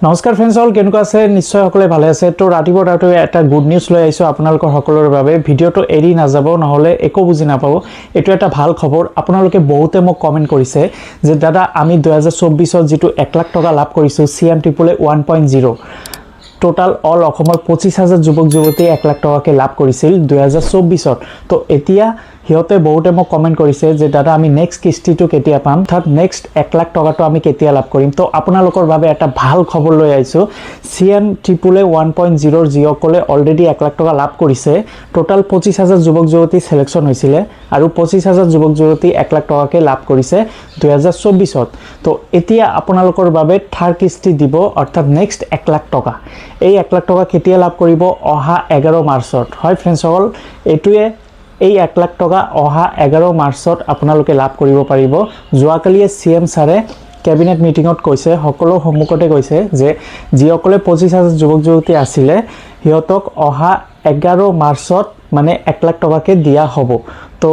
নমস্কাৰ friends all কেনেকুৱা আছে নিশ্চয় সকলে ভালে আছে তো ৰাতিপুৱা এটা গুড নিউজ লৈ আহিছো আপোনালোকৰ সকলৰ বাবে ভিডিওটো এৰি নাযাব নহলে একো বুজি নাপাব এটো এটা ভাল খবৰ আপোনালোকে বহুতে মোক কমেন্ট কৰিছে যে দাদা আমি 2024 ত যেটো 1 লাখ টকা লাভ কৰিছো সিএম ট্ৰিপল 1.0 টোটাল অল অসমৰ 25000 যুৱক যুৱতী 1 লাখ টকাকে লাভ কৰিছিল 2024 ত তো এতিয়া হিয়তে বহুতে মোক কমেন্ট কৰিছে যে দাদা আমি নেক্সট কিস্তিটো কেতিয়া পাম অৰ্থাৎ নেক্সট 1 লাখ টকাটো আমি কেতিয়া লাভ কৰিম তো আপোনালোকৰ বাবে এটা ভাল খবৰ লৈ আইছো সিএম ট্ৰিপল 1.0 জিঅকলে অলৰেডি 1 লাখ টকা লাভ কৰিছে টোটাল 25000 যুৱক যুৱতী সিলেকশন হৈছিল আৰু 25000 যুৱক যুৱতী 1 লাখ টকাকে লাভ কৰিছে 2024 ত তো এতিয়া আপোনালোকৰ বাবে থাৰ্ড কিস্তি দিব অৰ্থাৎ নেক্সট 1 লাখ টকা এই 1 লাখ টকা কেতিয়া লাভ কৰিব অহা 11 মাৰ্চত হয় ফ্ৰেণ্ডছ সকল এটোৱে এই 1 লাখ টকা অহা 11 মাৰ্চত আপোনালোকে লাভ কৰিব পাৰিব যোৱাকালিয়ে সিএম সাৰে ক্যাবিনেট মিটিংত কৈছে সকলো সম্মুখতে কৈছে যে জিঅকলে 25000 যুৱক যুৱতী আছিলে হিয়তক অহা 11 মাৰ্চত মানে 1 লাখ টকাকে দিয়া হ'ব তো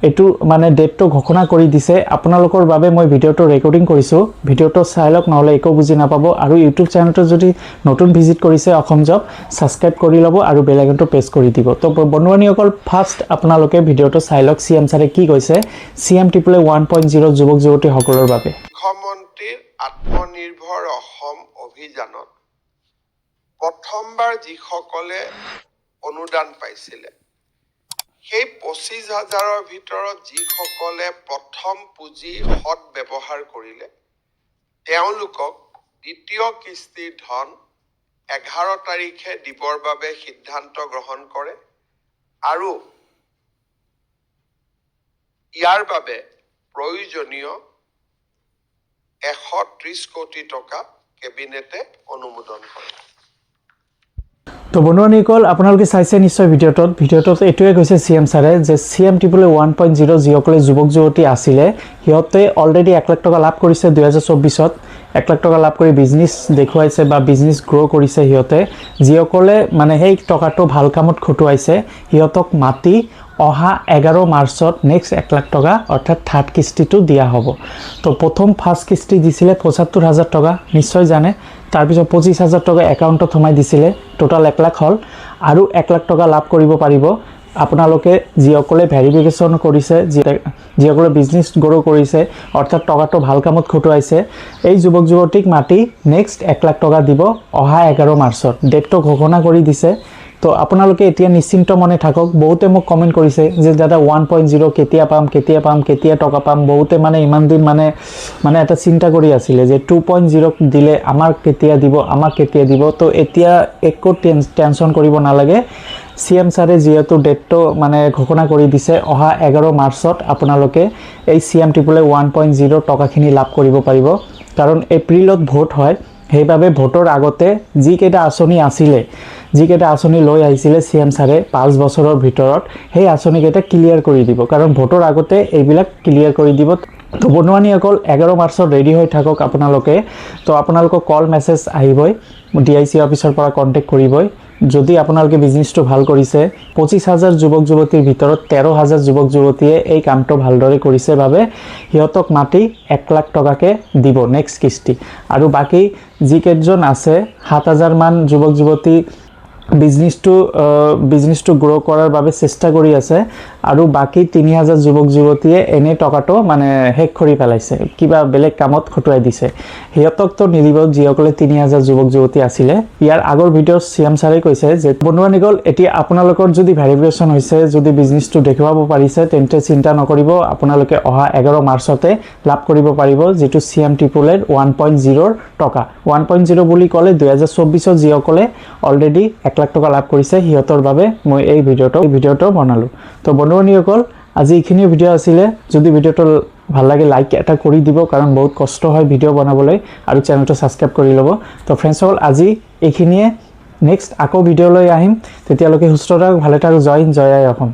এটু মানে ডেটটো ঘোষণা কৰি দিছে আপোনালোকৰ বাবে মই ভিডিওটো ৰেকৰ্ডিং কৰিছো ভিডিওটো চাইলক নহলে একো বুজি নাপাব আৰু ইউটিউব চেনেলটো যদি নতুন ভিজিট কৰিছে অসম জব সাবস্ক্ৰাইব কৰি লব আৰু বেল আইকনটো প্ৰেছ কৰি দিব তো বন্ধুবান্ধীসকল ফাৰ্স্ট আপোনালোকে ভিডিওটো চাইলক সিএম সাৰে কি কৈছে সিএম ট্ৰিপল 1.0 যুৱক যুৱতী সকলৰ বাবে মুখ্যমন্ত্ৰীৰ আত্মনিৰ্ভৰ অসম অভিযানত প্ৰথমবাৰ যিসকলে অনুদান পাইছিল সেই 25000ৰ ভিতৰত যিসকলে প্ৰথম পুঁজি হত ব্যৱহাৰ কৰিলে তেওঁলোকক দ্বিতীয় কিস্তিৰ ধন 11 তাৰিখে দিবৰ বাবে সিদ্ধান্ত গ্ৰহণ কৰে আৰু ইয়াৰ বাবে প্ৰয়োজনীয় 130 কোটি টকা কেবিনেটে অনুমোদন কৰে তো বন্ধুসকল আপোনালোকে চাইছে নিশ্চয় ভিডিওটোত এটোৱে কৈছে সিএম সাৰে যে সিএম ট্ৰিপল 1.0 জিঅকলে যুৱক যুৱতী আছিলে হিয়তে অলৰেডি 1 লাখ টকা লাভ কৰিছে 2024 ত 1 লাখ টকা লাভ কৰি বিজনেস দেখুৱাইছে বা বিজনেস গ্ৰো কৰিছে হিয়তে জিঅকলে মানে সেই টকাটো ভাল কামত খটুৱাইছে হিয়তক মাটি অহা 11 মাৰ্চত নেক্সট 1 লাখ টকা অৰ্থাৎ থাৰ্ড কিস্তিটো দিয়া হ'ব তো প্ৰথম ফাৰ্স্ট কিস্তি দিছিলে 75000 টকা নিশ্চয় জানে তাৰ পিছত 25000 টকা একাউণ্টত সোমাই দিছিলে টোটাল 1 লাখ হল আৰু 1 লাখ টকা লাভ কৰিব পাৰিব আপোনালোকে জিঅকলে ভেৰিফিকেশন কৰিছে জিঅকলে বিজনেস গ্ৰো কৰিছে অৰ্থাৎ টকাটো ভাল কামত খটুৱাইছে এই যুৱক যুৱতীক মাটি নেক্সট 1 লাখ টকা দিব অহা 11 মাৰ্চত ডেটটো ঘোষণা কৰি দিছে তো আপোনালোকে এতিয়া নিশ্চিন্ত মনে থাকক বহুতে মোক কমেন্ট কৰিছে যে দাদা 1.0 কেতিয়া টকা পাম বহুতে মানে ইমান দিন মানে এটা চিন্তা কৰি আছিল যে 2.0 দিলে আমাক কেতিয়া দিব তো এতিয়া একো টেনশন কৰিব নালাগে সিএম সাৰে যেহেতু ডেটটো মানে ঘোষণা কৰি দিছে অহা 11 মাৰ্চত আপোনালোকে এই সিএম ট্ৰিপল 1.0 টকাখিনি লাভ কৰিব পাৰিব কাৰণ এপ্ৰিলত ভোট হয় সেইবাবে ভোটৰ আগতে যি কেটা আঁচনি লৈ আহিছিলে সিএম সাৰে 5 বছৰৰ ভিতৰত সেই আঁচনি কেটা ক্লিয়াৰ কৰি দিব কাৰণ ভোটৰ আগতে এইবিলাক ক্লিয়াৰ কৰি দিব তো বন্ধুসকল 11 মাৰ্চত ৰেডি হৈ থাকক আপোনালোকে তো আপোনালোকক কল মেসেজ আহিবই ডিআইসি অফিচৰ পৰা কন্টাক্ট কৰিবই যদি আপোনালোকে বিজনেসটো ভাল কৰিছে 25000 যুৱক যুৱতীৰ ভিতৰত 13000 যুৱক যুৱতীয়ে এই কামটো ভালদৰে কৰিছে বাবে হিয়তক মাটি 1 লাখ টকাকে দিব নেক্সট কিস্তি আৰু বাকি যি কেজন আছে 7000 মান যুৱক যুৱতী বিজনেসটো গ্ৰো কৰাৰ বাবে চেষ্টা কৰি আছে আৰু বাকি 3000 যুৱক যুৱতীয়ে এনে টকাটো মানে হেক কৰি পেলাইছে কিবা বেলেগ কামত খটুৱাই দিছে হিয়তক তো নিলিব জিঅকলে 3000 যুৱক যুৱতী আছিলে ইয়াৰ আগৰ ভিডিঅ' সিএম সাৰে কৈছে যে বন্ধুসকল এতিয়া আপোনালোকৰ যদি ভেৰিফিকেশন হৈছে যদি বিজনেসটো দেখুৱাব পাৰিছে তেন্তে চিন্তা নকৰিব আপোনালোকে অহা 11 মাৰ্চতে লাভ কৰিব পাৰিব যেটো সিএম ট্ৰিপল 1.0 টকা 1.0 বুলি ক'লে 2024 ত জিঅকলে অলৰেডি 1 লাখ টকা লাভ কৰিছে হিয়তৰ বাবে মই এই ভিডিওটো বনালো তো বন্ধুসকল আজি এইখিনি ভিডিও আছিলে যদি ভিডিওটো ভাল লাগে লাইক এটা কৰি দিব কাৰণ বহুত কষ্ট হয় ভিডিও বনাবলৈ আৰু চেনেলটো সাবস্ক্ৰাইব কৰি লব তো ফ্ৰেণ্ডছ সকল আজি এইখিনিয়ে নেক্সট আকৌ ভিডিও লৈ আহিম তেতিয়ালৈকে সুস্থ থাকক ভালে থাকক জয় হিন্দ জয় আই অসম।